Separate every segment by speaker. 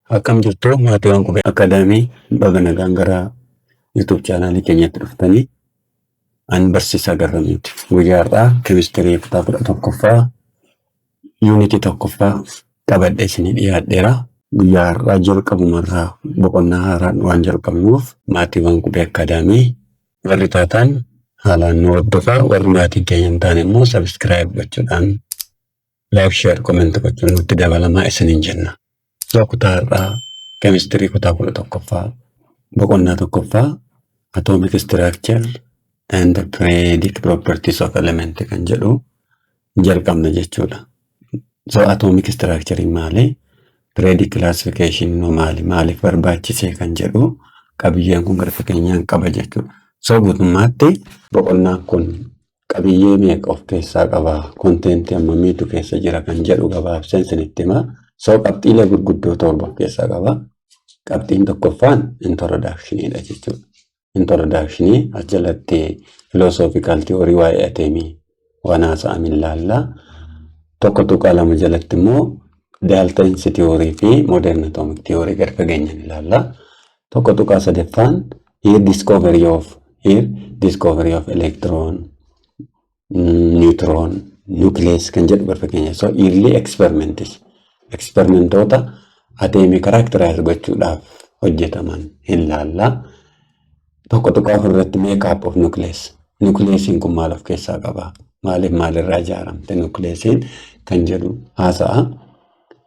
Speaker 1: Akkam jirtu maatiiwwan qubee akaadaamii baga nagaan gara YouTube chaanaalii keenyatti dhuftanii an barsiisaa Garramiiti. Guyyaa har'aa keemistirii kutaa 11ffaa yuunitii 1ffaa qabadhee isinii dhiyaadheera. Guyyaa har'aa jalqabumarraa boqonnaa haaraan waan jalqabnuuf maatiiwwan qubee akaadaamii warri taataan haalaan nu hordofaa, warri maatiin keenya hin taane immoo sabiskiraayib gochuudhaan laayik, sheer, koomenti gochuun nutti dabalamaa isiniin jenna. Kutaa har'aa keemistirii kutaa 11ffaa boqonnaa 1ffaa atomic structure and periodic properties of element kan jedhu jalqabna jechuudha. Atomic structure maali? Periodic classification maali? Maaliif barbaachise kan jedhu qabiyyeen kun gara fakeenyaan qaba jechuudha. Guutummaatti boqonnaan kun qabiyyee meeqa of keessaa qaba? Kontentii hammamiitu keessa jira kan jedhu gabaabseen isinitti himaa. Qabxiilee gurguddoo torba of keessaa qaba. Qabxiin tokkoffaan introductionidha jechuudha. Introductionii as jalatti philosophical theory waa'ee ateemii waan haasa'ame ilaalla. Tokko tuqaa lama jalatti immoo Dalton's theory fi modern atomic theory gad fageenyaan ilaalla. Tokko tuqaa sadaffaan discovery of electron, neutron, nucleus kan jedhu gad fageenya. Early experimentoota ateemii karakterize gochuudhaaf hojjetaman ilaalla. Tokko tuqaa afurratti makeup of nucleus. Nucleusiin kun maal of keessaa qaba? Maalirraa ijaaramte nucleusiin kan jedhu haasa'a.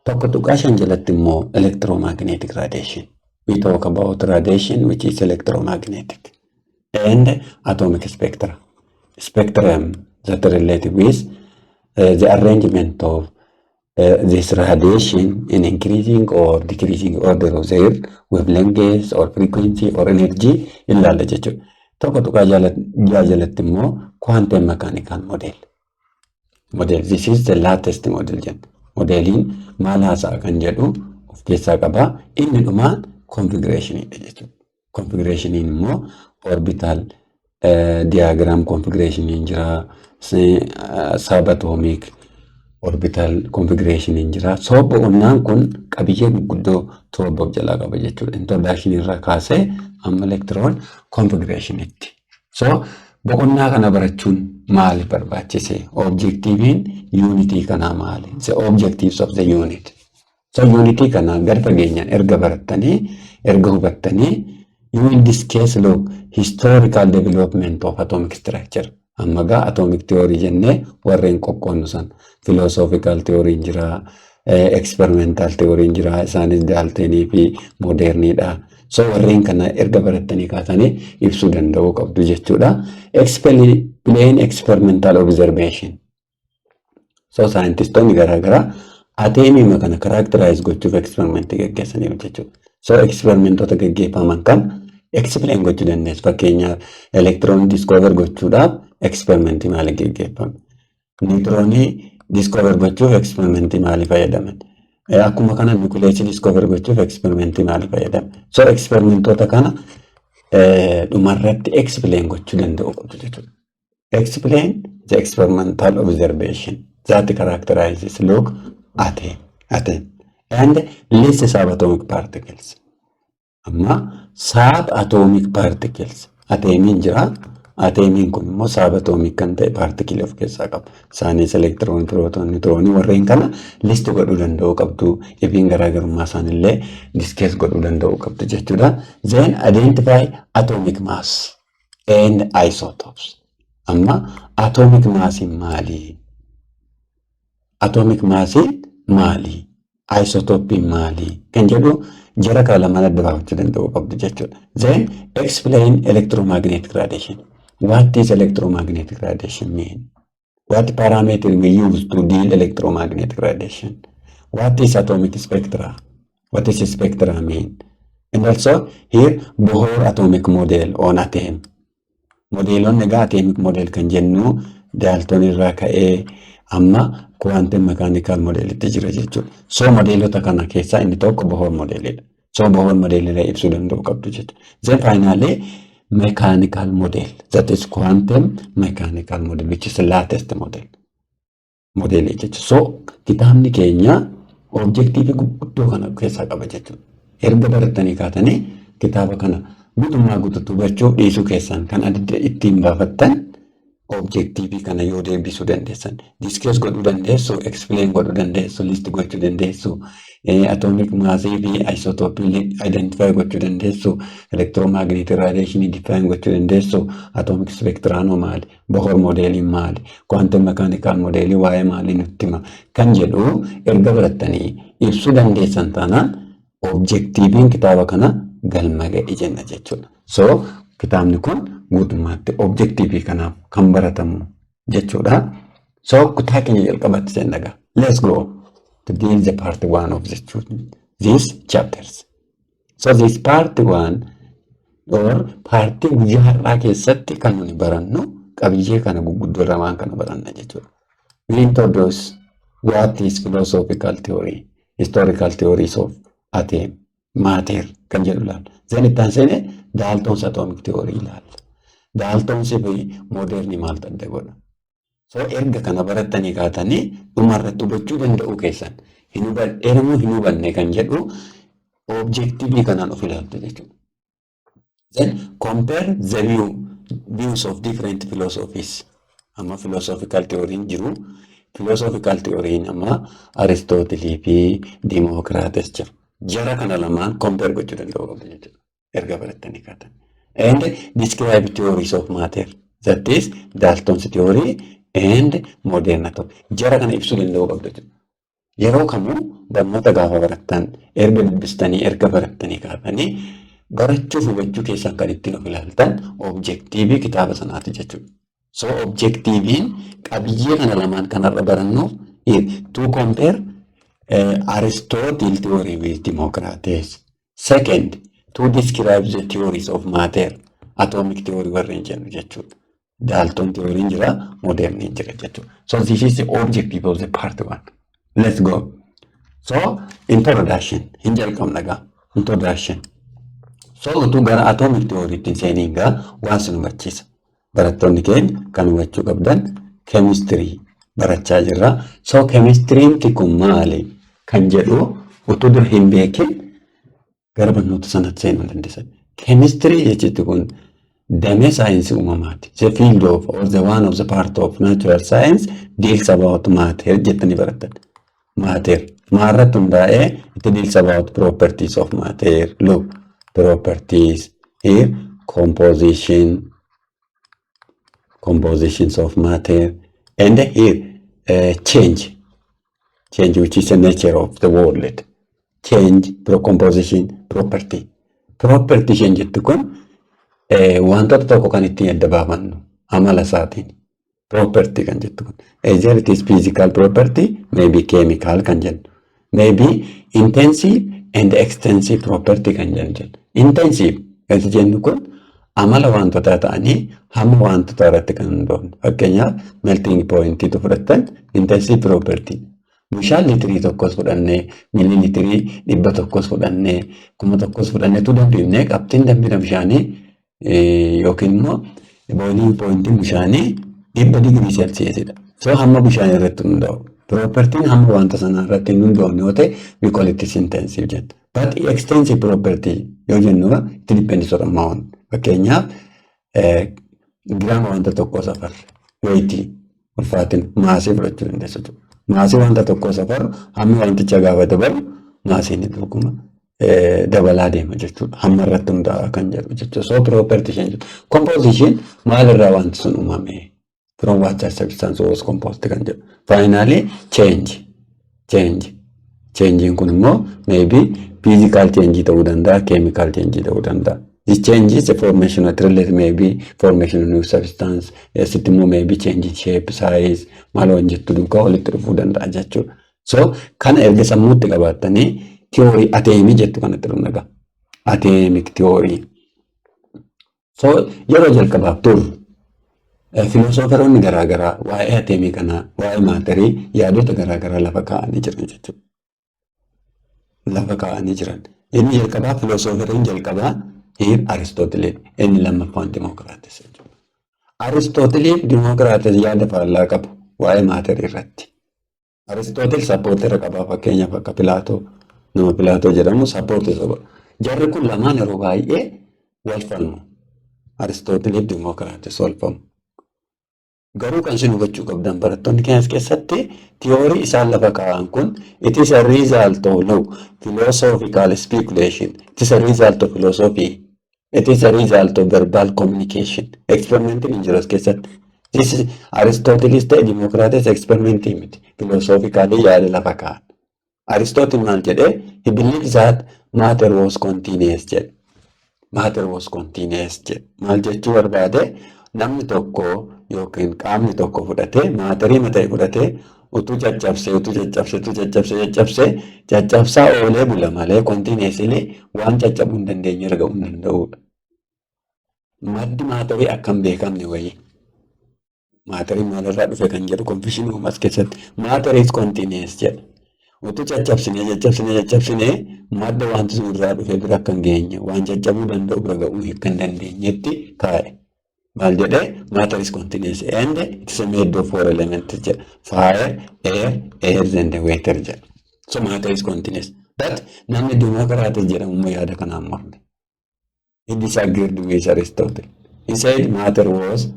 Speaker 1: Tokko tuqaa shan jalatti immoo electromagnetic radiation. We talk about radiation which is electromagnetic and atomic spectra. Spectrum that related with the arrangement of this radiation in increasing or decreasing order of their wavelengths or frequency or energy ilaalla jechuudha. Tokko tuqaa jalatti immoo quantum mechanical model. This is the latest model jenna. Modeliin maal haasa'a kan jedhu of keessaa qaba. Inni dhumaan configurationidha jechuudha. Configurationiin immoo orbital diagram configurationiin jira, subatomic orbital configuration jira. Boqonnaan kun qabiyyee gurguddoo torba of jalaa qaba jechuudha. Introduction irraa kaasee amma electron configurationitti. Boqonnaa kana barachuun maali barbaachise? Objectiviin unity kanaa maali? The objectives of the unit. Unity kana gad fageenyaan erga barattanii, erga hubattanii, you will discuss historical development of atomic structure. Amma gaa atomic theory jennee warreen qoqqoonnu san philosophical theory jira, experimental theory jira, isaanis Daltonii fi modernidha. Warreen kana erga barattanii kaatanii ibsuu danda'uu qabdu jechuudha. Explain experimental observation. Scientistoonni garaagaraa ateemii kana characterize gochuuf experimentii gaggeessaniiru jechuudha. Experimentoota gaggeeffaman kan explain gochuu dandeessu. Fakkeenyaaf electron discover gochuudhaaf experimentii maali gaggeeffame? Neutronii discover gochuuf experimentii maali fayyadaman? Akkuma kana nucleus discover gochuuf experimentii maali fayyadaman? Experimentoota kana dhumarratti explain gochuu danda'u qabdu jechuudha. Explain the experimental observation that characterizes atom and less subatomic particles. Amma subatomic particles ateemiin jira. Ateemiin kun immoo subatomic kan ta'e particle of keessaa qaba. Isaanis electron, proton, neutron warreen kana list godhuu danda'uu qabdu. Ifiin garaagarummaa isaanillee discuss godhuu danda'uu qabdu jechuudha. Then identify atomic mass and isotopes. Amma atomic massiin maali? Atomic massiin maali? Isotopiin maali? Kan jedhu jara kana lamaan adda baafachuu danda'uu qabdu jechuudha. Then explain electromagnetic radiation. What is electromagnetic radiation mean? What parameter we use to deal electromagnetic radiation? What is atomic spectra? What is spectra mean? And also here Bohr atomic model on atom. Modeelonni egaa atomic model kan jennu Dalton irraa ka'ee amma quantum mechanical model itti jira jechuudha. Modeelota kana keessaa inni tokko Bohr modelidha. Bohr modelirraa ibsuu danda'u qabdu jechuudha. Then finally mechanical model, that is quantum mechanical model, which is the latest model. Kitaabni keenya objective guddoo kana keessaa qaba jechuudha. erga baratanii kaatanii kitaaba kana guutummaa guututti hubachuu dhiisuu keessan kan adda ittiin baafattan objektiivii kana yoo deebisuu dandeessan diskees godhuu dandeessu, explain godhuu dandeessu, list gochuu dandeessu, atomic maasii fi isotoopii identify gochuu dandeessu, electromagnetic radiation define gochuu dandeessu, atomic spectrum maali, Bohr modeeliin maali, quantum mechanical modeelii waa'ee maalii nutti hima kan jedhu erga barattanii ibsuu dandeessan taanaan objektiiviin kitaaba kana galma ga'e jenna jechuudha. So kitaabni kun guutummaatti objektiivii kanaaf kan baratamu jechuudha. So kutaa keenya jalqabatti jennaga. Let's go to deal the part 1 of these chapters. So this part 1 or part guyyaa har'aa keessatti kan nuti barannu qabiyyee kana guguddoo lamaan kana baranna jechuudha. We introduce what is philosophical theory, historical theories of atom, matter kan jedhu laalla. Then itti aansee Dalton's atomic theory laalla. Dalton's moderni maal ta'e godha. So erga kana barattanii kaatanii dhumarratti hubachuu danda'u keessan hin hubanne kan jedhu objektiivii kanaan of ilaaltu jechuudha. Then compare the views of different philosophies. Amma philosophical theory jiru. Philosophical theory amma Aristotle fi Democritus jiru. Jara kana lamaan compare gochuu danda'u jechuudha. Erga barattanii kaatanii. And describe theories of matter. That is Dalton's theory and modern atom. Jara kana ibsuu danda'u qabdu jechuudha. Yeroo kamuu barnoota gaafa barattan erga dubbistanii erga barattanii kaatanii barachuuf hubachuu keessan kan ittiin of ilaaltan objektiivii kitaaba sanaati jechuudha. So objektiiviin qabiyyee kana lamaan kanarra barannuuf to compare Aristotle theory with Democritus. Second, to describe the theories of matter. Atomic theory warreen jennu jechuudha. Dalton theory jira, modern jira jechuudha. So this is the objective of the part 1. Let's go. So introduction. Hin jalqabna. Introduction. So utuu gara atomic theory ittiin seeningaa waan sin hubachiisa. Barattoonni keenya kan hubachuu qabdan chemistry barachaa jirra. So chemistry'n kun maali kan jedhu utuu dur hin beekin gara barnoota sanatti seenuu dandeessan. Chemistry jechuun kun damee saayinsii uumamaati. The field of or the one of the part of natural science deals about matter jettanii barattan. Matter. Maarratti hundaa'ee it deals about properties of matter. Look, properties here, compositions of matter, and here change which is the nature of the world. Change, composition, property. Property change jettu kun wantoota tokko kan ittiin adda baafannu amala isaatiin. Property kan jettu kun either it is physical property, maybe chemical kan jennu, maybe intensive and extensive property kan jennu. Intensive kan jennu kun amala wantoota ta'anii hamma wantoota irratti kan hundoofne. Fakkeenyaaf melting point tu fudhattan intensive property. Bishaan liitirii tokkos fudhannee, miililiitirii 100 tokkos fudhannee, 1000 tokkos fudhannee tu dandeenya. Qabxiin dambina bishaanii yookiin immoo boiling point bishaanii 100 degree Celsiusidha. So hamma bishaan irratti hundaa'u. Propertiin hamma wanta sana irratti hundoofne yoo ta'e we call it intensive jenna. But extensive property yoo jennu it depends on amount. Fakkeenyaaf giraama wanta tokko safarre weight ulfaatina maasii fudhachuu dandeessa jechuudha. Maasii wanta tokko safaru hammi wanticha gaafa dabalu maasiin dhuguma dabalaa deema jechuudha. Hamma irratti hundaa'a kan jedhu jechuudha. So property change. Composition maalirraa wanti sun uumame? From what substance was composed kan jedhu. Finally change. Changing kun immoo maybe physical change ta'uu danda'a, chemical change ta'uu danda'a. This change is the formation of related maybe formation of new substance, sittimu maybe change in shape, size, maloon jettu duukaa walitti dhufuu danda'a jechuudha. So kana erga sammuutti qabaattanii theory ateemii jettu kanatti dhumnaga. Atomic theory. So yeroo jalqabaaf dur filosooferoonni garaagaraa waa'ee ateemii kana waa'ee maatarii yaadota garaagaraa lafa kaa'anii jiran jechuudha. Lafa kaa'anii jiran. Inni jalqabaa filosooferoonni jalqabaa Aristotle inni lammaffaan Democritus. Aristotle Democritus yaada faallaa qabu waa'ee maatarii irratti. Aristotle sappootera qaba fakkeenyaaf akka Pilaatoo nama Pilaatoo jedhamu sappoortii isa godha. Jarri kun lamaan yeroo baay'ee wal falmu. Aristooteliif Dimookiraatis wal falmu. Garuu kan isin hubachuu qabdan barattoonni keenyas keessatti tiyoorii isaan lafa kaa'an kun it is a result of philosophical speculation. It is a result of philosophy. It is a result of verbal communication. Experimentiin hin jiru as keessatti. This is Aristotelis ta'e Dimookiraatis experimentii miti. Philosophically yaada lafa kaa'an. Aristotle maal jedhee? He believes that matter was continuous jedhe. Matter was continuous jedhe. Maal jechuu barbaade? Namni tokko yookiin qaamni tokko fudhatee maatarii mataa fudhatee utuu caccabsaa oolee bula malee kontiineesilee waan caccabuu hin dandeenye argamuu hin danda'udha. Maddi maatarii akkam beekamne wayii. Maatarii maalirraa dhufe kan jedhu konfishinii uumas keessatti maatariis kontiinees jedha. Utuu caccabsinee madda wanti sun irraa dhufe bira akka hin geenye waan caccabuu danda'u bira ga'uu akka hin dandeenyetti kaa'e. Maal jedhee matter is continuous and it is made of 4 elements jedha. Fire, air and water jedha. So matter is continuous. But namni Dimookiraatis jedhamu immoo yaada kanaan morme. He disagreed with Aristotle. He said matter was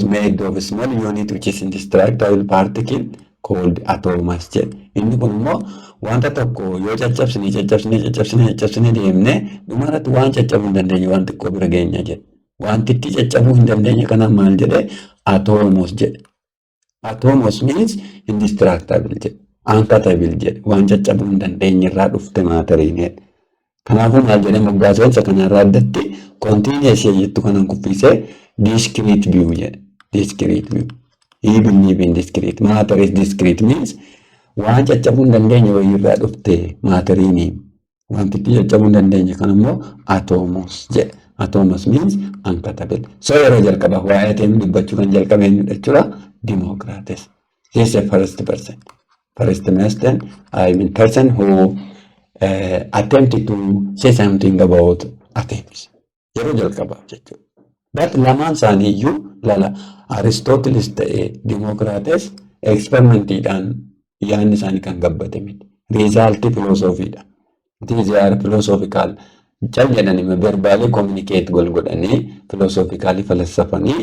Speaker 1: made of a small unit which is indestructible particle called atoms jedha. Inni kun immoo wanta tokko yoo caccabsine deemne dhumarratti waan caccabuu hin dandeenye waan xiqqoo bira geenya jedha. Wanti itti caccabuu hin dandeenye kanaan maal jedhee atomos jedhe. Atomos means indestructible jedhe. Uncuttable jedhe. Waan caccabuu hin dandeenye irraa dhufte maatariin. Kanaafuu maal jedhee moggaaseensa kanarraa addatti continuous jettu kanan kuffisee discrete view jedhe. Discrete view. He believe in discrete. Matter is discrete means waan caccabuu hin dandeenye wayii irraa dhufte maatariin. Wanti itti caccabuu hin dandeenye kan immoo atomos jedhe. Atomos means uncuttable. So yeroo jalqabaaf waa'ee ateemii dubbachuu kan jalqabe eenyudha jechuudha? Dimookiraatis. He is the first person. First person who attempted to say something about atoms. Yeroo jalqabaaf jechuudha. But lamaan isaanii iyyuu lala Aristotelis ta'ee Dimookiraatis eksperimentiidhaan yaadni isaanii kan gabbate miti. Riizaaltii filoosofiidha. These are philosophical. Jal jedhanii verbally communicate godhanii philosophically falsafanii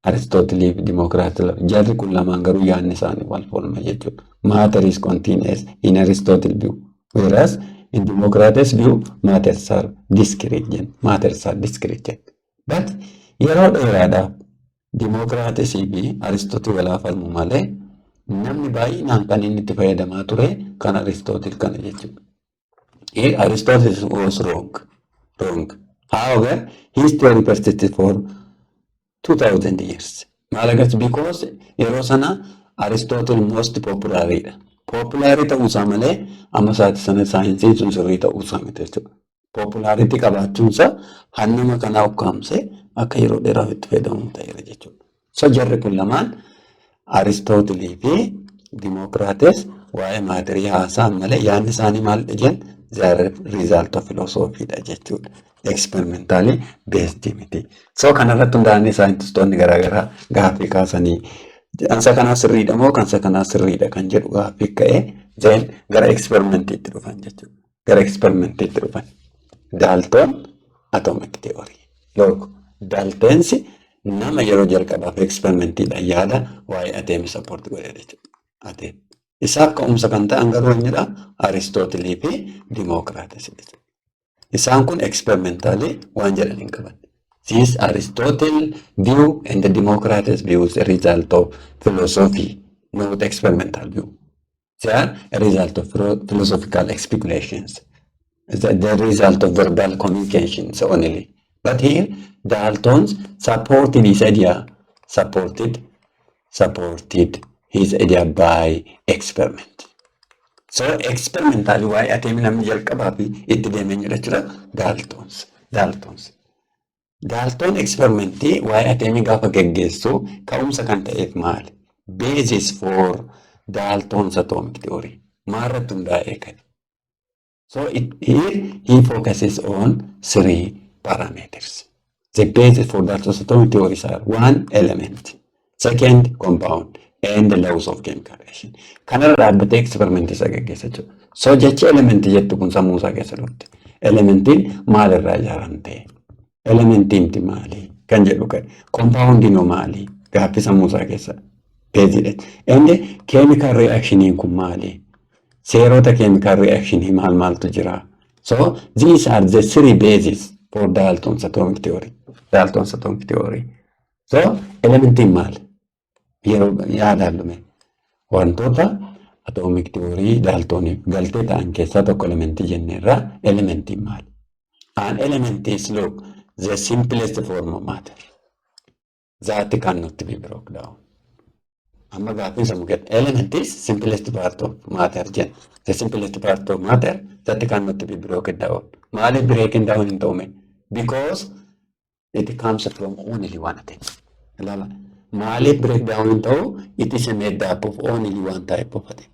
Speaker 1: Aristotle fi Dimookiraatis jarri kun lamaan garuu yaadni isaanii wal falma jechuudha. Matter is continuous in Aristotle view, whereas in Dimookiraatis view matters are discrete. But yeroo dheeraadhaaf Dimookiraatis fi Aristotle walaa falmu malee namni baay'inaan kan inni itti fayyadamaa ture kan Aristotle kana jechuudha. Aristotle was wrong. However, his theory persisted for 2000 years. Malagas because yeroo sana Aristotle most popular. Popularity ta'uusaa malee amma saati sana saayinsiin sun sirrii ta'uusaa miti jechuudha. Popularity qabaachuunsa hannuma kanaa ukkaamsee akka yeroo dheeraaf itti fayyadamu ta'eera jechuudha. So jarri kun lamaan Aristotle fi Dimookiraatis waa'ee maatarii haasa'an malee yaadni isaanii maal jedhan? The result of philosophy da jechuudha. Experimentally based miti. So kanarratti hundaa'anii saayintistoonni garaagaraa gaaffii kaasanii ansa kanaa sirriidha moo kansa kanaa sirriidha kan jedhu gaaffii ka'ee then gara eksperimentiitti dhufan jechuudha. Gara eksperimentiitti dhufan. Dalton atomic theory. Look, Daltonsi nama yeroo jalqabaaf eksperimentiidhaan yaada waa'ee ateemii support godhe jechuudha. Ateemii. Isaaf ka'umsa kan ta'an garuu eenyudha? Aristotle fi Dimookiraatis. Isaan kun experimentally waan jedhan hin qaban. This Aristotle view and the Dimookiraatis view is a result of philosophy, not experimental view. They are a result of philosophical speculations. The result of verbal communications only. But here, Dalton's supported his idea, supported his idea by experiment. So experimentally why ateemii namni jalqabaa fi itti deemee jechuudha Daltons. Dalton experimentii why ateemii gaafa geggeessu ka'umsa kan ta'eef maali? Basis for Dalton's atomic theory. Maalirratti hundaa'ee kan. So here he focuses on 3 parameters. The basis for Dalton's atomic theories are 1 element, second compound, and the laws of chemical reaction. Kanarra dhaabbatee experimentii isa geggeessa jechuudha. So jecha elementii jettu kun sammuu isaa keessa dhufte. Elementiin maalirraa ijaaramte? Elementiin maali? Kan jedhu ka'e. Kompaawundiin maali? Gaaffii sammuu isaa keessa beezidha. Inni chemical reactioniin kun maali? Seerota chemical reactionii maaltu jira? So these are the three bases for Dalton's atomic theory. Dalton's atomic theory. So elementiin maali? Yeroo yaadallume wantoota atomic theory Daltoniif galtee ta'an keessaa tokko elementii jenneerra. Elementiin maali? An element is look the simplest form of matter that cannot be broken down. Amma gaaffii sammuu keessa element is simplest part of matter jenna. The simplest part of matter that cannot be broken down. Maaliif breaking down hin ta'ume? Because it comes from only one thing. Maaliif breakdown hin ta'u? It is made up of only one type of thing.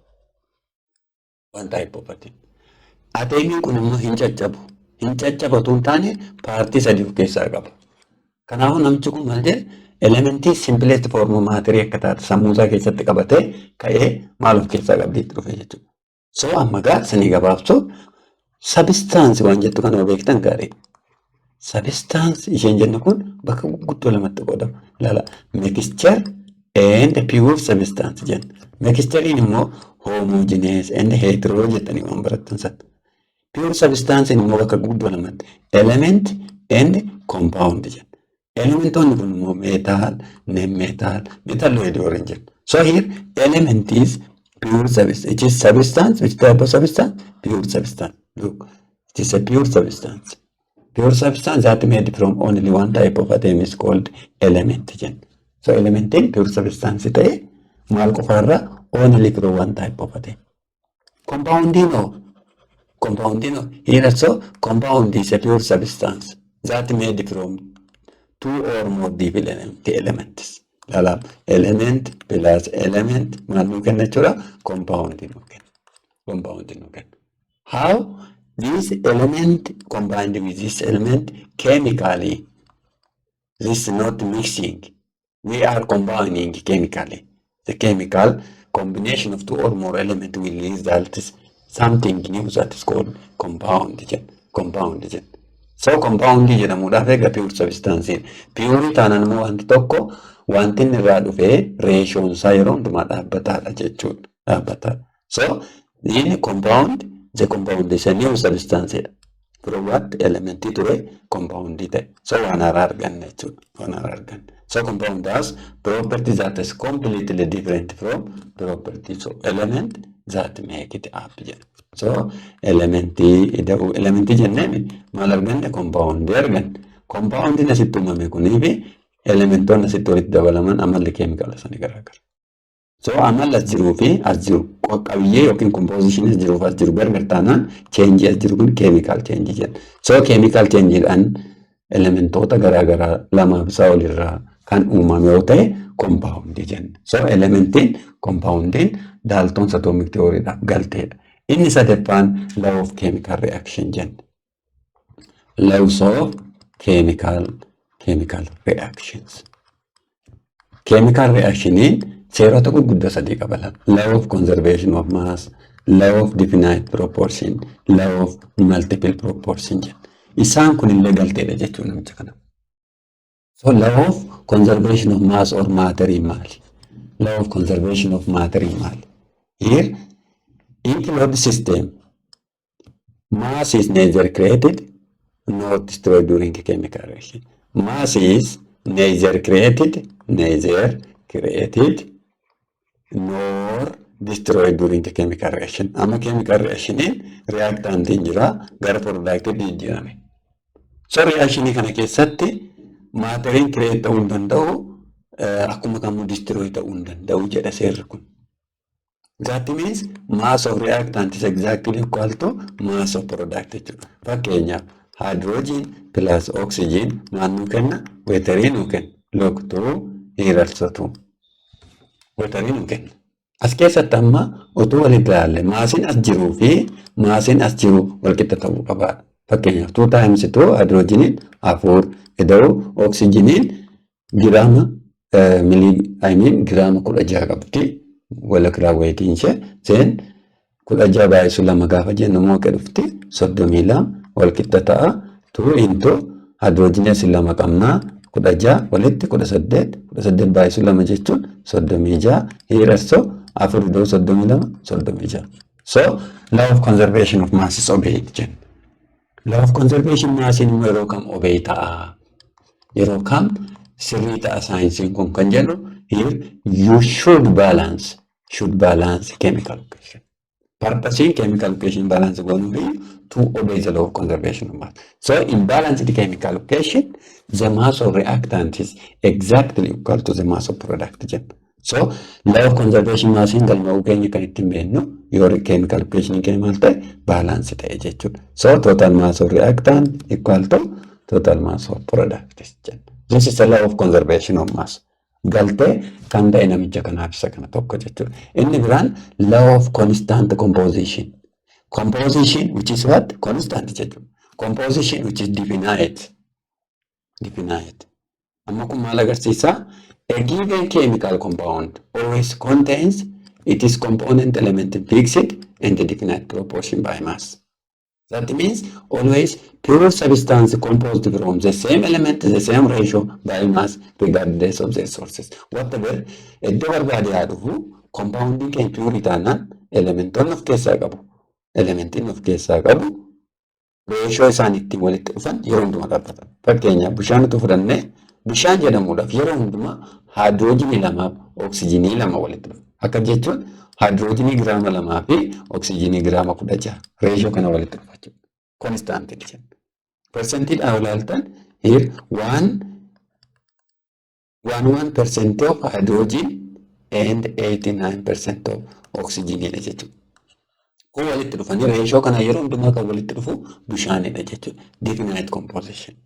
Speaker 1: One type of thing. Ateemiin kun immoo hin caccabu. Hin caccabatu hin taane paartii sadii of keessaa qaba. Kanaafuu namichi kun maal jedhe? Elementii simplest form of matter akka taate sammuu isaa keessatti qabatee ka'ee maal of keessaa qabdee itti dhufe jechuudha. So amma sanii gabaabsuu substance waan jettu kana beektan gaarii. Substance isheen jennu kun bakka gurguddoo lamatti qoodama. Ilaala mixture and pure substance jenna. Mixturein immoo homogeneous and heterogeneous jettanii waan barattan sana. Pure substance immoo bakka gurguddoo lamatti element and compound jenna. Elementoonni kun immoo metal, non-metal, metalloid origin. So here element is pure substance. It is substance. Which type of substance? Pure substance. Look, it is a pure substance. Pure substance that made from only one type of atom is called element. So element in pure substance is only from one type of atom. Compoundino. Here also compound is a pure substance that made from two or more different elements. Element plus element compounding. How? This element combined with this element chemically. This is not mixing. We are combining chemically. The chemical combination of two or more elements will result something new that is called compound. So compound jedhamuudhaaf egaa pure substance. Pure taanaan immoo wanti tokko wanti inni irraa dhufee reeshoon isaa yeroo hundumaa dhaabbataadha jechuudha. Dhaabbataadha. So inni compound. The compound is a new substance. From what element ture compound ite. So one argan. So compound has properties that is completely different from properties of element that make it up. So element jenneen maal arganne compound argan. Compound na sitti uumame kuniifi elementoonni asitti walitti dabalaman amalli keemikaala sanii garaagara. So amala as jiruu fi as jiru qabiyyee yookiin composition as jiruuf as jiru gargar taanaan change as jiru kun chemical change jedha. So chemical change dhaan elementoota garaagaraa lamaaf isaa olirraa kan uumame yoo ta'e compound jenna. So elementiin compoundiin Dalton's atomic theory dhaaf galteedha. Inni sadaffaan law of chemical reaction jenna. Laws of chemical reactions. Chemical reactioniin seerota gurguddoo sadii qaba. Law of conservation of mass, law of definite proportion, law of multiple proportion jenna. Isaan kun illee galteedha jechuun namicha kana. So law of conservation of mass or matter maali? Law of conservation of matter maali? Here, in closed system, mass is neither created nor destroyed during chemical reaction. Mass is neither created nor destroyed during the chemical reaction. Amma chemical reaction in reactant injira gara product jijjiirame. So reaction kana keessatti materiin create ta'uu hin danda'u akkuma kamuu destroy ta'uu hin danda'u jedha seerri kun. That means mass of reactant is exactly equal to mass of product jechuudha. Fakkeenyaaf hydrogen plus oxygen maal nu kenna? Wetering nu kenna. Log 2 equals 2. Wetering nu kenna. As keessatti amma utuu walitti ilaalle maasiin as jiruu fi maasiin as jiru walqixa ta'uu qaba. Fakkeenyaaf 2 times 2 hydrogeniin 4 eda'u oxygeniin giraama giraama 16 qabdi. Wala kiraa weetiin ishee then kudha jaha baay'isu lama gaafa jennu mooqee dhufti 32 wal qixa ta'a 2 into hydrogen as lama qabnaa kudha jaha walitti 18 baay'isu lama jechuun 36 here also afur iddoo 36. So law of conservation of mass is obeyed jenna. Law of conservation mass in yeroo kam obey ta'a yeroo kam sirrii ta'a saayinsiin kun kan jedhu here you should balance chemical equation. Purposing chemical equation balance going to be to obey the law of conservation of mass. So in balanced chemical equation, the mass of reactant is exactly equal to the mass of product. So law of conservation mass in galma ukenya kan ittiin beennu your chemical equation kan malte balance ta'e jechuudha. So total mass of reactant equal to total mass of product. This is the law of conservation of mass. Galte kan ta'e namicha kanaaf isa kana tokko jechuudha. Inni biraan law of constant composition. Composition which is what? Constant jechuudha. Composition which is definite. Amma kun maal agarsiisa? A given chemical compound always contains its component element fixed and definite proportion by mass. That means always pure substance composed from the same element, the same ratio by mass regardless of their sources. Whatever, iddoo barbaade haa dhufu compounding keenya pure taanaan elementoonni of keessaa qabu. Elementiin of keessaa qabu ratio isaan ittiin walitti dhufan yeroo hundumaa dhaabbatan. Fakkeenyaaf bishaan utuu fudhannee bishaan jedhamuudhaaf yeroo hundumaa haayidroojinii lamaaf oksijiinii lama walitti dhufu. Akka jechuun haayidroojinii giraama lamaa fi oksijiinii giraama 16 ratio kana walitti dhufa jechuudha. Constant jedhama. Percentage dhaan ilaaltan here 1% of hydrogen and 89% of oxygen jechuudha. Kun walitti dhufanii ratio kana yeroo hundumaa kan walitti dhufu bishaanidha jechuudha. Definite composition.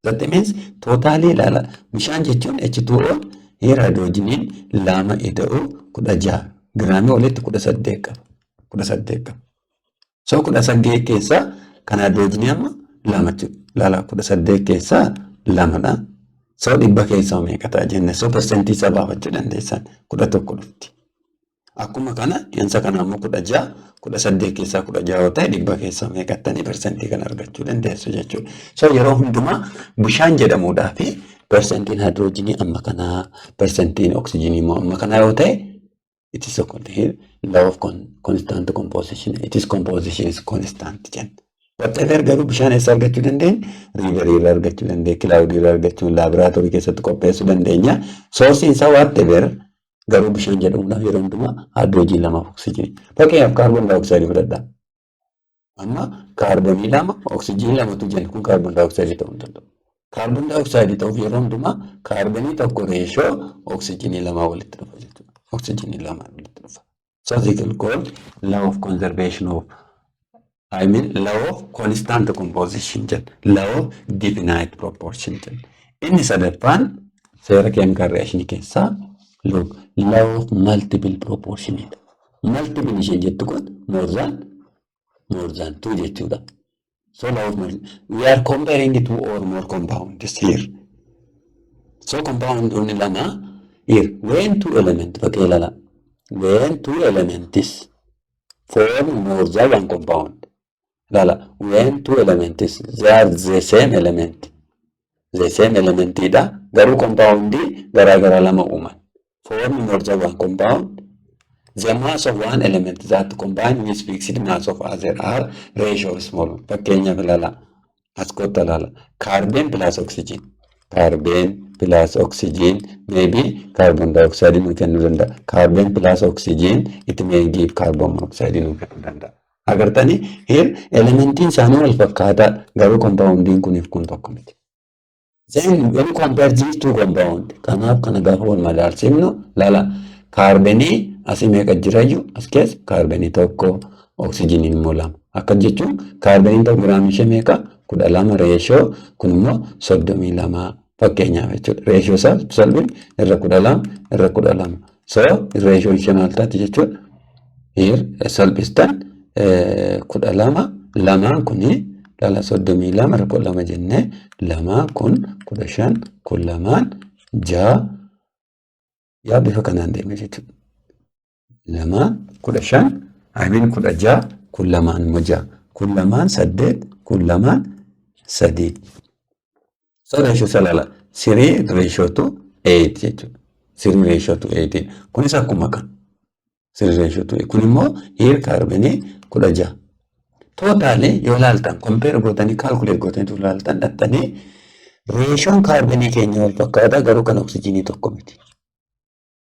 Speaker 1: That means totally ilaala bishaan jechuun H2O here hydrogeniin lama ida'u 16 giraamii walitti 18 qaba. 18 qaba. So 18 keessaa kan hydrogenii amma lama jechuudha. Ilaala 18 keessaa lamadha. So dhibba keessaa meeqa ta'a jenne so percentii isaa baafachuu dandeessan 11 dhufti. Akkuma kana yansa kana ammoo 18 keessaa 16 yoo ta'e dhibba keessaa meeqattanii percentii kan argachuu dandeessu jechuudha. So yeroo hundumaa bishaan jedhamuudhaa fi percentiin hydrogenii amma kanaa percentiin oksijiinii immoo amma kanaa yoo ta'e it is a law of constant composition. It is composition is constant jenna. Whatever garuu bishaan eessa argachuu dandeenya? Riiverii irraa argachuu dandeenya, kilaawudii irraa argachuu, laaboraatoorii keessatti qopheessuu dandeenya. Soorsiin isaa whatever garuu bishaan jedhamuudhaaf yeroo hundumaa hydrogen lamaaf oksijiinii. Fakkeenyaaf kaarboon daayoksayidii fudhadhaa. Amma kaarboonii lama oksijiinii lamatu jenna kun kaarboon daayoksayidii ta'uu danda'u. Kaarboon daayoksayidii ta'uuf yeroo hundumaa kaarboonii tokko reeshoo oksijiinii lamaa walitti dhufa jechuudha. Oksijiinii lamaa walitti dhufa. So this is called law of conservation of law of constant composition jenna. Law of definite proportion jenna. Inni sadaffaan seera chemical reaction keessaa look law of multiple proportion. Multiple ishee jettu kun more than 2 jechuudha. So law of we are comparing two or more compounds here. So compound only lama here when two elements when two elements form more than one compound. When two elements they are the same element ida garu compound gara lama uuman form more than one compound. The mass of one element that combined with fixed mass of other are ratio small. Fakkeenyaaf ilaala as kottu ilaala carbon plus oxygen. Carbon plus oxygen maybe carbon dioxide nu kennuu danda'a. Carbon plus oxygen it may give carbon monoxide nu kennuu danda'a. Agartanii here elementiin isaanii wal fakkaata garuu compoundiin kuniif kun tokko miti. Then when you compare these two compounds kanaaf kana gaafa wal madaalsifnu ilaala kaarbenii asii meeqa jiraayu as keessa kaarbenii tokko oksijiiniin immoo lama. Akka jechuun kaarbeniin tokko giraamii ishee meeqa 12 reeshoo kun immoo 32 fakkeenyaaf jechuudha. Reeshoo isaa salphin irra 12. So reeshoo ishee maal taati jechuudha. Here salphistan 12 lamaan kuni lala 32 irra 12 jennee lamaan kun 15 kun lamaan 6 yaa bifa kanaan deeme jechuudha. Lama 15 kudha ja'a kun lamaan immoo ja'a kun lamaan saddeet kun lamaan sadii. So reeshoo salala 3 reeshoo to 8 jechuudha. 3 reeshoo to 8 kunis akkuma kan 3 reeshoo to 8 kun immoo here kaarbonii kudha ja'a. Tootaalii yoo ilaaltan kompeer gootanii kaalkuleet gootanii ilaaltan dhattanii reeshoon kaarbonii keenya wal fakkaata garuu kan oksijiinii tokko miti.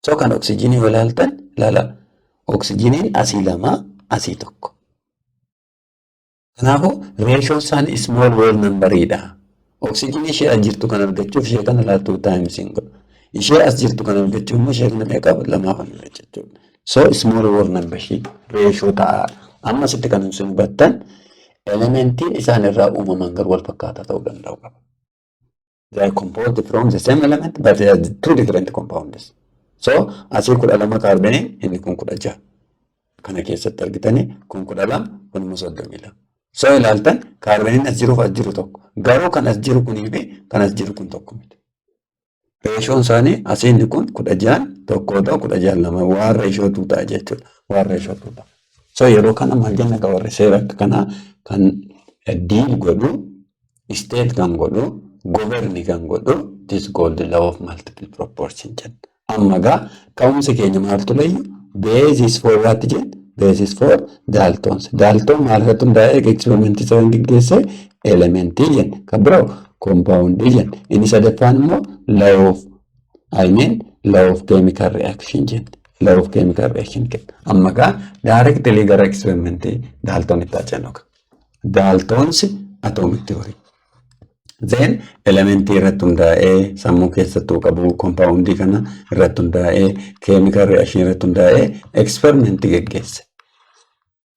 Speaker 1: So kan oksijiinii yoo ilaaltan ilaala oksijiiniin asii lama asii tokko. Kanaafuu reeshoon isaanii small whole numberidha. Oksijiinii ishee as jirtu kan argachuuf ishee kana laattuu taayimsiin godhu. Ishee as jirtu kan argachuuf immoo ishee kana meeqa lamaa kan jechuudha. So small whole number ishee reeshoo ta'a. Amma sitti kan isin hubattan elementiin isaan irraa uumaman garuu wal fakkaataa ta'uu danda'u qaba. They are composed from the same element but they are two different compounds. So asii 12 kaarbonii inni kun 16. Kana keessatti argitanii kun 12 kun immoo 32. So ilaaltan kaarboniin as jiruuf as jiru tokko. Garuu kan as jiru kunii fi kan as jiru kun tokko miti. Reeshoon isaanii asii inni kun 16 tokko ta'u 16 waan reeshoo tuutaa jechuudha. Waan reeshoo tuutaa. So yeroo kana maal jenna warri seera kana kan deal godhu state kan godhu govern kan godhu this called the law of multiple proportion jenna. Amma gaa ka'umsi keenya maaltu layyu basis for what jenna basis for Daltons. Dalton maal irratti hundaa'ee experimentii isa gaggeesse elementii jenna. Kan biroo compound jenna. Inni sadaffaan immoo law of chemical reaction jenna. Law of chemical reaction kenna. Amma gaa directly gara experimentii Dalton itti achenuka. Daltons atomic theory. Then elementii irratti hundaa'ee sammuu keessattuu qabu compoundii kana irratti hundaa'ee chemical reaction irratti hundaa'ee experimentii gaggeesse.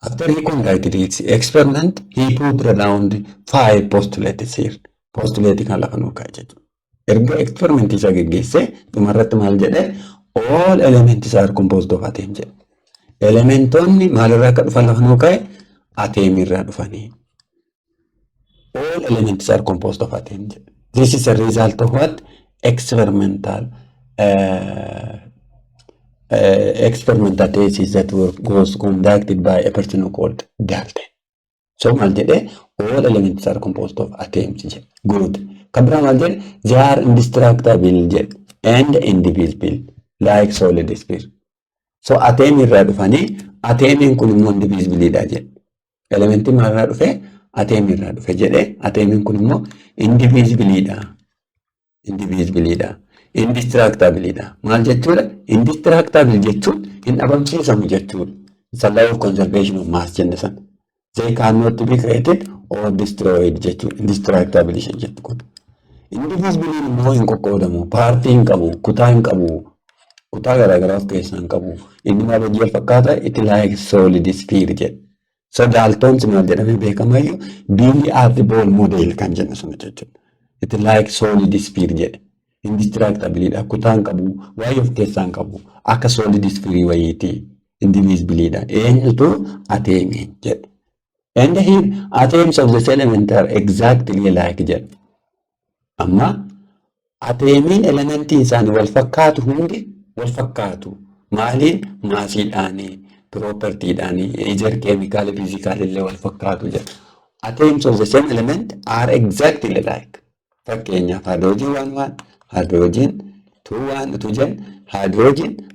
Speaker 1: After he conducted his experiment, he put around 5 postulates here. Postulate kan lafa nuu kaa'e jechuudha. Erga experimentii isaa gaggeesse dhumarratti maal jedhee all elements are composed of atom jedhe. Elementoonni maalirraa akka dhufan lafa nuu kaa'e atom irraa dhufanii. All elements are composed of atom. This is a result of what? Experimental thesis that was conducted by a person called Dalton. So maal jedhee all elements are composed of atoms. Good. Kabira maal jedhee they are indestructible and indivisible like solid sphere. So atom irraa dhufanii atomiin kun immoo indivisible jedhe. Elementii maal irraa dhufee atom irraa dhufe jedhee atomiin kun immoo indivisible. Indestructible. Maal jechuudha? Indestructible jechuun hin dhabamsiisamu jechuudha. It's a law of conservation of mass jenne san. They cannot be created or destroyed jechuudha. Indestructible jechuudha kun. Indivisible immoo hin qoqqoodamu. Paartii hin qabu. Kutaa hin qabu. Kutaa garaagaraa of keessaa hin qabu. Inni maal hojii wal fakkaata? It like solid sphere jedha. So Daltons maal jedhamee beekamayyuu Billy Arbol model kan jenna sun jechuudha. It like solid sphere jedhe. Indestructible kutaan qabu waa'ee of keessaan qabu akka solid sphere wayiiti indivisible eenyutu atomii jedhe. And here atoms of this element are exactly like jedhe. Amma atomiin elementii isaanii wal fakkaatu hundi wal fakkaatu maaliin maasiidhaanii propertiidhaanii either chemical physical illee wal fakkaatu jedhe. Atoms of the same element are exactly like. Fakkeenyaaf hydrogen 1 hydrogen 2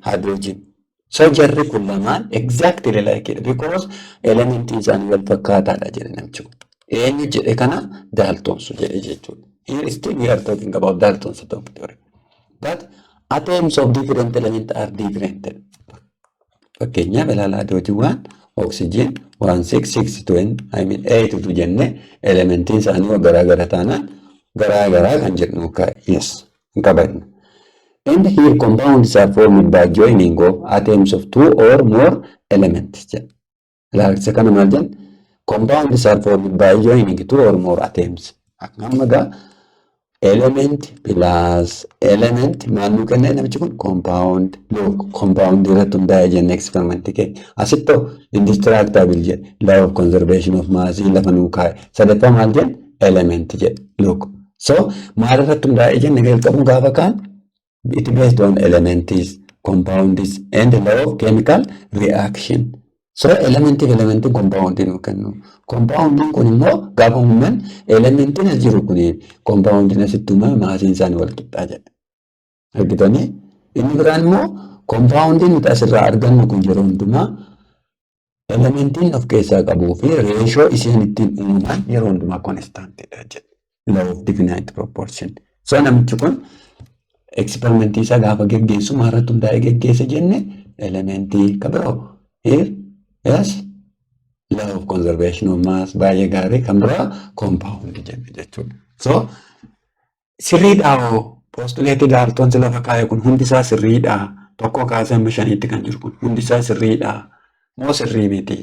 Speaker 1: hydrogen. So jarri kun lamaan exactly like it because elementii isaanii wal fakkaataadha jedhe namichi kun. Eenyu jedhe kana Daltons jedhe jechuudha. Here still we are talking about Daltons atomic theory. But atoms of different elements are different. Fakkeenyaaf ilaala hydrogen 1 oxygen 8 tu jenne elementiin isaanii garaagara taanaan garaagaraa kan jedhu kaa'e. Yes. And here compounds are formed by joining of atoms of 2 or more elements. Ilaalcha kana maal jenna? Compounds are formed by joining 2 or more atoms. Akkamaga element plus element maal nu kenna namichi kun compound. Look, compound irratti hundaa'e jenne experiment keenya. Asitti indestructible jedhe. Law of conservation of mass lafa nuu kaa'e. Sadaffaa maal jenna? Element jedhe. Look. So maal irratti hundaa'e jenne jalqabuun gaafa kaan it based on elements, compounds and law of chemical reaction. So elementii compoundii nu kennu. Compoundiin kun immoo gaafa uuman elementiin as jiru kun compoundiin asitti uumame maasiin isaanii wal qixxaa jedha. Argitanii? Inni biraan immoo compoundiin nuti asirraa argannu kun yeroo hundumaa elementiin of keessaa qabuu fi reeshoo isheen ittiin uuman yeroo hundumaa konstaantidha jedha. Law of definite proportion. So namichi kun eksperimentii isaa gaafa geggeessu maalirratti hundaa'ee geggeesse jenne elementii kabiroo here yes law of conservation of mass baay'ee gaarii kan biraa compound jenne jechuudha. So sirriidhaa postulate Dalton lafa kaa'e kun hundi isaa sirriidhaa tokko kaasee amma shaniitti kan jiru kun hundi isaa sirriidhaa moo sirrii miti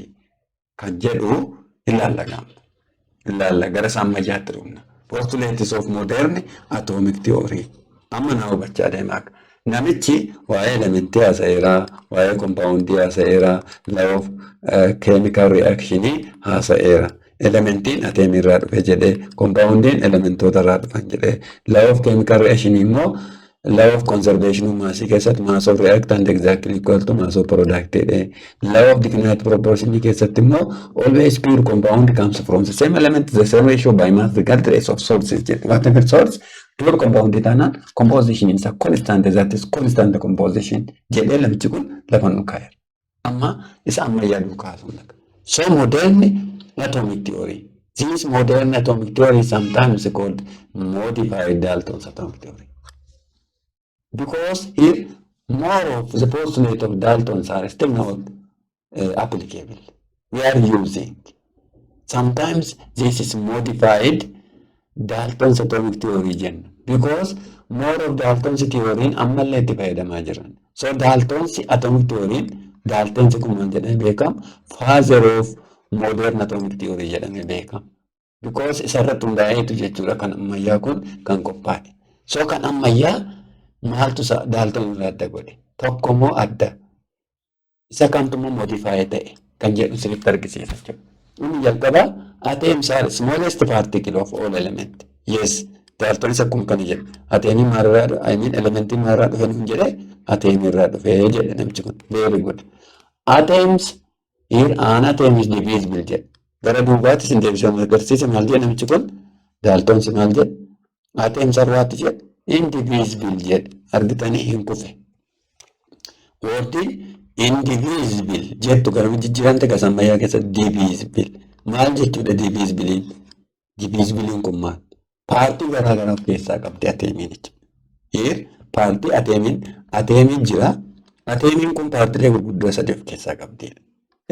Speaker 1: kan jedhu ilaalla gara sammayyaatti dhufna. Postulates of modern atomic theory. Amma na hubachaa deemaa namichi waa'ee elementii haasa'eeraa, waa'ee compoundii haasa'eeraa, law of chemical reactionii haasa'eera. Elementiin ateemirraa dhufe jedhee, compoundiin elementoota irraa dhufan jedhee, law of chemical reactionii immoo law of conservation of mass keessatti mass of reactant exactly equal to mass of product jedhee, law of definite proportion keessatti immoo always pure compound comes from the same element the same ratio by mass regardless of sources jedhe. Whatever source pure compound taanaan composition isa constant that is constant composition jedhee namichi kun lafa nu kaa'e. Amma isa ammayyaa duukaa sun so modern atomic theory. This modern atomic theory is sometimes called modified Dalton's atomic theory. Because here more of the postulate of Dalton's are still not applicable. We are using. Sometimes this is modified Dalton's atomic theory because more of Dalton's theory ammalleetti fayyadamaa jiran. So Dalton's atomic theory Dalton's kun jedhamee beekam father of modern atomic theory jedhamee beekam. Because isarratti hundaa'eetu jechuudha kan ammayyaa kun kan qophaa'e. So kan ammayyaa maaltu Dalton irraa adda godhe? Tokko immoo adda. Isa kamtummoo modify ta'e kan jedhu sirriitti argisiisa jechuudha. Inni jalqabaa atoms are smallest particle of all element. Yes, Dalton isa kun kan jedhu. Atomiin maalirraa I mean elementiin maalirraa dhufe hin jedhee atomiirraa dhufe jedhe namichi kun. Very good. Atoms here an atom is divisible jedhe. Gara duubaattis hin deebisee agarsiisa maal jedhe namichi kun? Dalton si maal jedhe? Atoms are what jedhe? Indivisible jedhe. Argitanii hin kufe. Warti indivisible jettu gara jijjiirante gasammayyaa keessatti divisible. Maal jechuudha divisibiliin? Divisibiliin kun maal? Paartii garaa garaa of keessaa qabdi atomiin jechuudha. Here paartii atomiin jira. Atomiin kun paartiilee gurguddoo sadii of keessaa qabdi.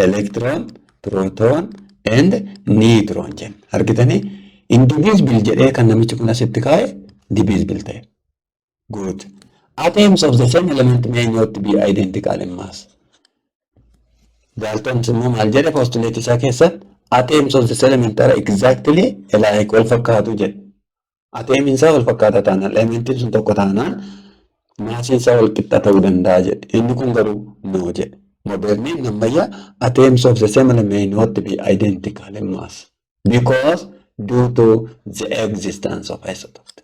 Speaker 1: Electron, proton and neutron jenna. Argitanii indivisible jedhee kan namichi kun asitti kaa'e divisible ta'e. Good. Atoms of the same element may not be identical in mass. Dalton immoo maal jedhe postulate isaa keessatti atoms of the same element are exactly alike wal fakkaatu jedhe. Atomiin isaa wal fakkaata taanaan elementiin sun tokko taanaan maasiin isaa wal qixxa ta'uu danda'a jedhe. Inni kun garuu no jedhe. Moderniin ammayyaa atoms of the same element may not be identical in mass because due to the existence of isotope.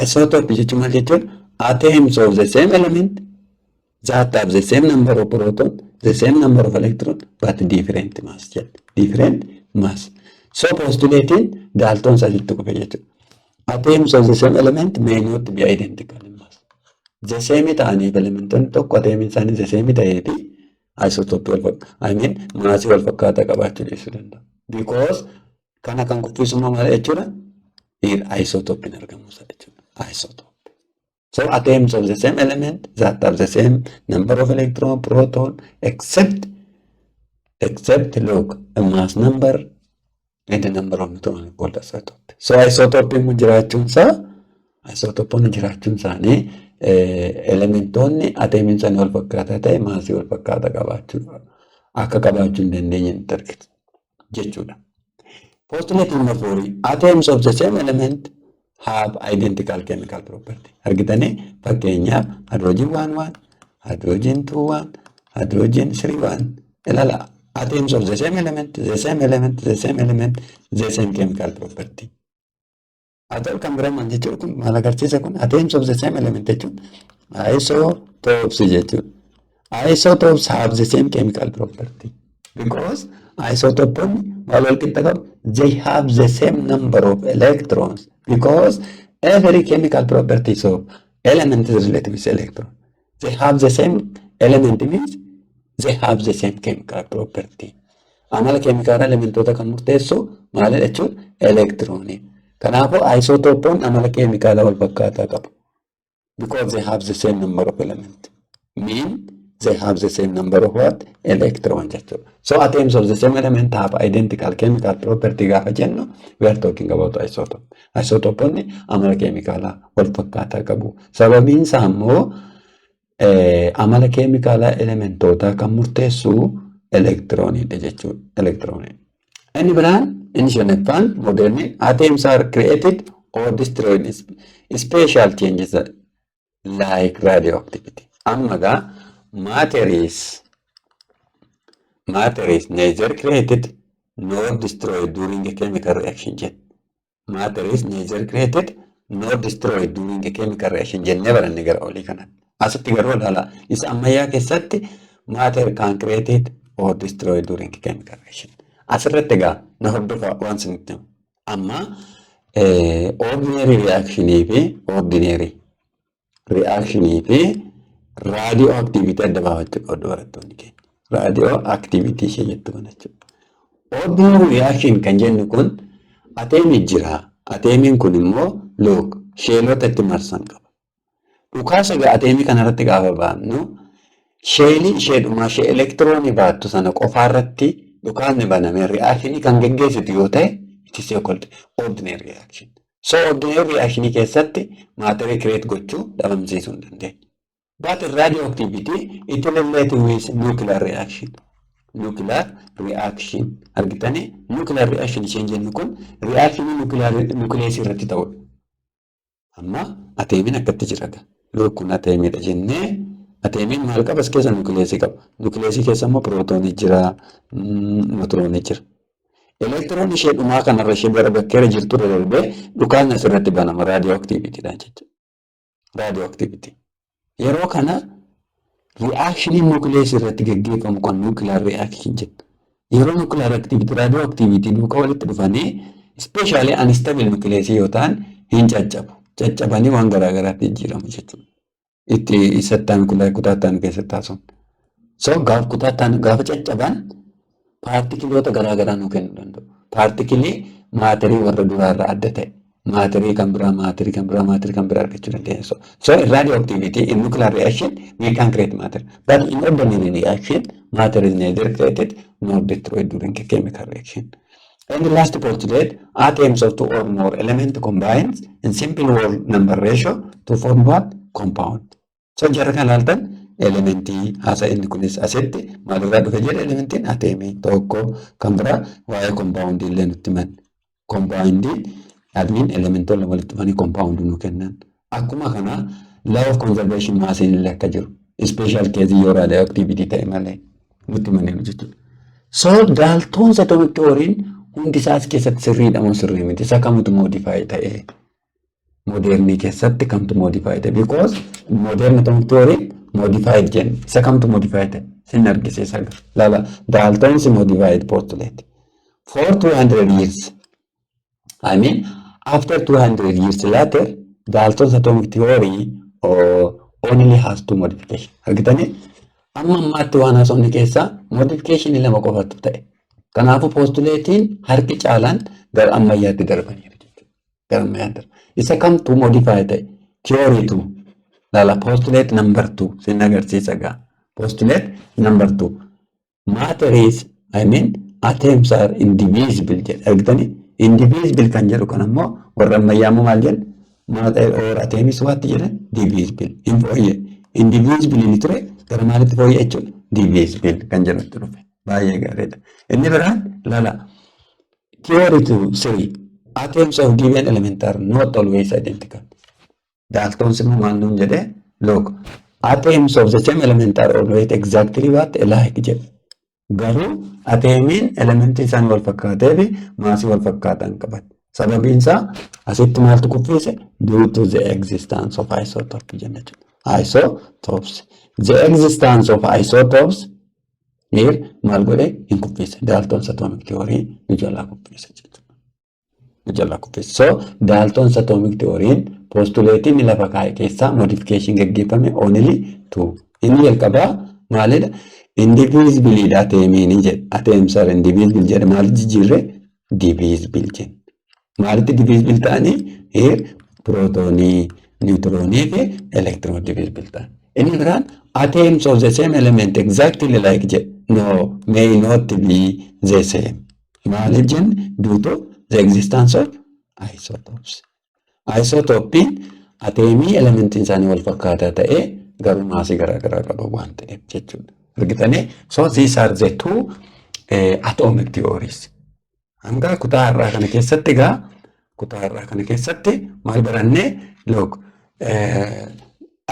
Speaker 1: Isotope jechuun maal jechuun atoms of the same element that have the same number of proton, the same number of electron, but different mass. Different mass. So postulating Dalton's asitti kufe jechuudha. Atoms of the same element may not be identical in mass. The same ta'aniif elementoonni tokko atomiin isaanii the same ta'eefi isotope I mean maasii wal fakkaataa qabaachuu dhiisuu danda'a. Because kana kan kuffisummaa maal jechuudha? Isotope hin argamu jechuudha. Isotope. So atoms of the same element that have the same number of electron, proton, except look a mass number and the number of neutron called isotope. So isotope jiraachuun isaanii elementoonni atomiin isaanii wal fakkaataa ta'e maasii wal fakkaataa qabaachuu akka qabaachuu hin dandeenye nutti argina jechuudha. Postulate number 4 atoms of the same element have identical chemical property. Argitanii fakkeenyaaf hydrogen 1 hydrogen 2 hydrogen 3 ilala atoms of the same element the same chemical property. Atau kan biraa maal jechuudha kun maal agarsiisa kun atoms of the same element jechuun isotopes jechuudha. Isotopes have the same chemical property. because isotoponni maal wal qixa qabu? They have the same number of electrons because every chemical properties of element is related with electron. They have the same element means they have the same chemical property. Amala chemical elementoota kan murteessu maalidha jechuun elektiroonii. Kanaafuu isotoponni amala chemical wal fakkaataa qabu. Because they have the same number of elements. Mean they have the same number of what? Electrons. So atoms of the same element have identical chemical property gaafa jennu, we are talking about isotope. Isotoponni amala chemical wal fakkaataa qabu. Sababiin isaa immoo amala chemical elementoota kan murteessu electronidha jechuudha. Electronidha. Inni biraan inni shanaffaan moderni atoms are created or destroyed special changes like radioactivity. Amma matter is neither created nor destroyed during a chemical reaction. Matter is neither created nor destroyed during a chemical reaction. Never a nigger only can. Asatti garuu ilaala. Isa ammayyaa keessatti matter can created or destroyed during a chemical reaction. Asirratti egaa na hordofa waan sinitti amma ordinary reaction fi ordinary reaction fi radioactivity adda baafachuu qabdu barattoonni keenya. Radioactivity ishee jettu kana jechuudha. Ordinary reaction kan jennu kun ateemii jira. Ateemiin kun immoo look sheelota itti marsan qaba. Dhukaasa egaa ateemii kanarratti gaafa baannu sheelii isheedhumaa ishee elektiroonii baattu sana qofaarratti dhukaasni banamee reactionii kan geggeessitu yoo ta'e it is called ordinary reaction. So ordinary reaction keessatti matter create gochuu dhabamsiisuu hin dandeenye. But radioactivity it relates with nuclear reaction. Nuclear reaction argitanii nuclear reaction isheen jennu kun reaction nucleus irratti ta'udha. Amma ateemiin akkatti jira. Kun ateemiidha jennee ateemiin maal qaba? As keessa nucleusii qaba. Nucleusii keessa immoo prootoonii jira, neutroonii jira. Elektiroon ishee dhumaa kanarra ishee gara bakkeera jirtu darbee dhukaasni asirratti banama radioactivityidhaan jechuudha. Radioactivity. Yeroo kana reactionii nucleus irratti gaggeeffamu kan nuclear reaction jedhu. Yeroo nuclear activity radioactivity duuka walitti dhufanii especially unstable nucleus yoo ta'an hin caccabu. Caccabanii waan garaagaraatti jijjiiramu jechuudha. Itti isattaan kutaattaan keessatti taasifamu. So gaafa caccaban paartikiloota garaagaraa nu kennuu danda'u. Paartikilii maatirii warra duraarraa adda ta'e. Maatirii kan biraa argachuu dandeenya. So in radioactivity, in nuclear reaction, we can create matter. But in ordinary reaction, matter is neither created nor destroyed during a chemical reaction. And the last postulate, atoms of two or more elements combines in simple whole number ratio to form what? Compound. So jara kan laaltan elementii haasa inni kunis asitti maalirraa dhufe jedhe elementiin ateemii tokko kan biraa waa'ee compound illee nutti himan. Compoundiin admiin elementoonni walitti dhufanii compound nu kennan. Akkuma kana law of conservation maasiin illee akka jiru. Special case yoo radioactivity ta'e malee nutti himaniiru jechuudha. So Dalton's atomic theory hundi isaas keessatti sirriidha moo sirrii miti? Isa kamtu modify ta'e? Modernii keessatti kamtu modify ta'e? Because modern atomic theory modified jenna. Isa kamtu modify ta'e? Sin argisiisa lala. Dalton's modified postulate. For 200 years. I mean, after 200 years later, Dalton's atomic theory only has two modifications. Argitanii? Amma ammaatti waan haasofne keessaa modification lama qofatu ta'e. Kanaafuu postulatiin harki caalaan gara ammayyaatti darbaniiru jechuudha. Gara ammayyaatti darba. Isa kamtu modify ta'e? Theory 2. Lala postulate number 2 sin agarsiisa gaa. Postulate number 2. Matter is, I mean, atoms are indivisible jedha. Argitanii? Indivisible kan jedhu kan ammoo warra ammayyaammoo maal jedha? Matter or atoms waatti jedhan? Divisible. Hin fooyyee. Indivisible inni ture gara maalitti fooyyee jechuudha? Divisible kan jedhutti dhufe. Baay'ee gaariidha. Inni biraan lala. Theory 3. Atoms of given element are not always identical. Dalton's maal nuun jedhee? Look. Atoms of the same element are always exactly what? Alike jedha. Garuu ateemiin elementii isaan wal fakkaatee fi maasii wal fakkaatan qaban. Sababiin isaa asitti maaltu kuffise? Due to the existence of isotopes jenna jechuudha. Isotopes. The existence of isotopes Here maal godhe hin kuffise. Dalton's atomic theory nu jalaa kuffise jechuudha. Nu jalaa kuffise. So Dalton's atomic theory postulatii inni lafa kaa'e keessaa modification gaggeeffame only two. Inni jalqabaa maalidha? Indivisible dha ateemiin jedhe. Ateems are indivisible jedhe maal jijjiirre? Divisible jedhe. Maalitti divisible ta'anii? Here protonii, neutronii fi electron divisible ta'an. Inni biraan atoms of the same element exactly like jedhe. No, may not be the same. Maaliif jenne? Due to the existence of isotopes. Isotopiin ateemii elementiin isaanii wal fakkaataa ta'ee garuu maasii garaagaraa qabu waan ta'eef jechuudha. Argitanii? So these are the two atomic theories. Hanga kutaa har'aa kana keessatti maal barannee? Look,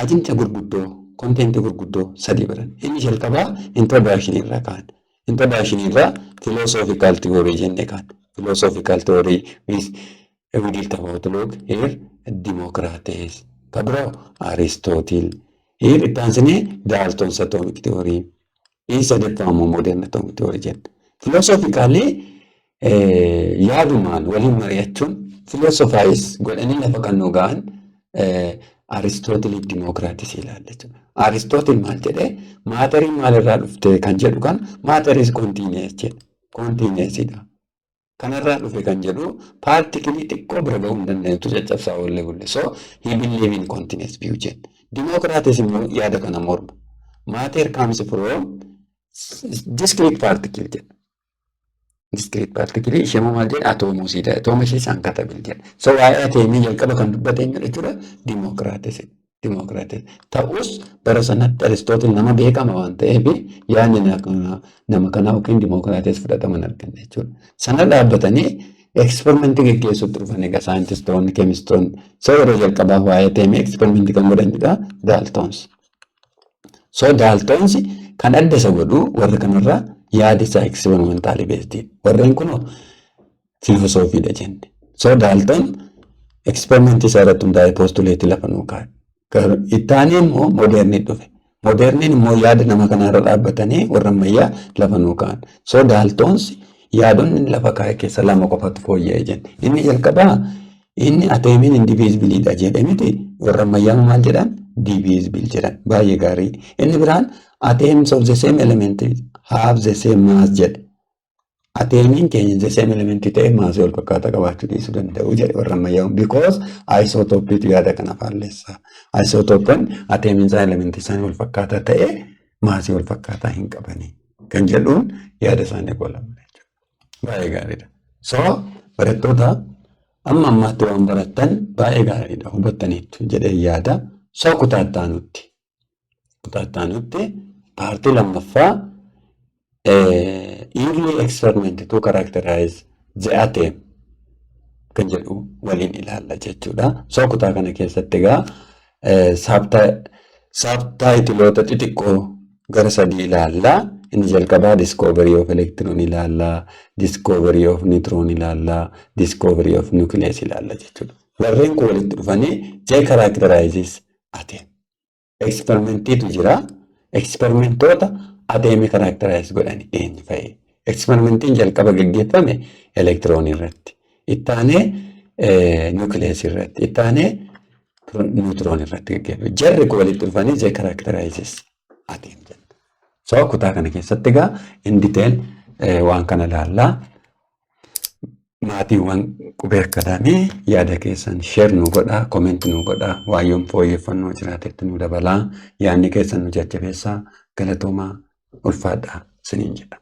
Speaker 1: ajinta gurguddoo, konteenti gurguddoo sadii baranne. Inni jalqabaa introduction irraa kaan. Introduction irraa philosophical theory jennee kaan. Philosophical theory is we deal about look here Democritus, kabro Aristotle. Here it answers Dalton's atomic theory. Is a deform modern atomic theory jen. Philosophically yaadumaan waliin mari'achuun philosophize godhanii lafa kannoo ga'an Aristotle Democritus ilaalla jechuudha. Aristotle maal jedhee maatariin maalirraa dhufte kan jedhu kan matter is continuous jedha. Continuousidha. Kanarraa dhufe kan jedhu particle xiqqoo bira ga'uu hin dandeenyetu caccabsaa oolle bulle. So he believe in continuous view jedha. Democritus immoo yaada kana morma. Matter comes from discrete particle jedha. Discrete particle ishee maal jedha? Atoomuusidha. Atooma ishee isaan katabil jedha. So waa'ee ateemii jalqaba kan dubbate eenyu jechuudha? Democritus. Ta'us bara sanatti Aristotle nama beekama waan ta'eef yaadni nama kanaa yookiin Democritus fudhataman arganne jechuudha. Sana dhaabbatanii eksperimentii gaggeessuutti dhufan egaa saayintistoonni, keemistoonni. So yeroo jalqabaaf waa'ee ateemii eksperimentii kan godhanidha Daltons. So Daltons kan adda isa godhu warra kanarraa yaada isaa experimentally based. Warreen kunoo filosofiidha jenne. So Dalton eksperimentii isaa irratti hundaa'ee postulatii lafa nuu kaa'e. Ittaanii immoo moderni dhufe. Moderniin immoo yaada nama kanarra dhaabbatanii warra ammayyaa lafa nuu kaa'an. So Daltons yaadonni lafa kaa'e keessa lama qofatu fooyya'e jenne. Inni jalqabaa inni ateemiin indivisible dha jedhe miti. Warra ammayyaa maal jedhan? Divisible jedhan. Baay'ee gaarii. Inni biraan atoms of the same element have the same mass jedhe. Ateemiin keenya the same element ta'e maasii wal fakkaataa qabaachuu dhiisuu danda'u jedhe warra ammayyaa. Because isotopiitu yaada kana faalleessa. Isotopiin ateemiin isaa elementii isaanii wal fakkaataa ta'e maasii wal fakkaataa hin qabanii kan jedhuun yaada isaanii goolaman jechuudha. Baay'ee gaariidha. So barattoota amma ammaatti waan barattan baay'ee gaariidha. Hubattaniitu jedhee yaada. So kutaattaanutti paartii lammaffaa early experiment to characterize the atom kan jedhu waliin ilaalla jechuudha. So kutaa kana keessatti egaa subtitleota xixiqqoo gara sadii ilaalla. Inni jalqabaa discovery of electron ilaalla, discovery of neutron ilaalla, discovery of nucleus ilaalla jechuudha. Warreen kun walitti dhufanii they characterizes atom. Experimentiitu jira. Experimentoota ateemii characterize godhanii eenyu fa'i. Experimentiin jalqaba gaggeeffame electron irratti. Ittaanee nucleus irratti. Ittaanee neutron irratti gaggeeffame. Jarri kun walitti dhufanii they characterizes atom. So kutaa kana keessatti egaa in detail waan kana ilaallaa. Maatiiwwan qubee akkaataanii yaada keessan share nu godhaa, comment nu godhaa, waayyoon fooyyeffannoo jiraatetti nu dabalaa, yaadni keessan nu jajjabeessaa, galatoomaa ulfaadhaa siniin jedha.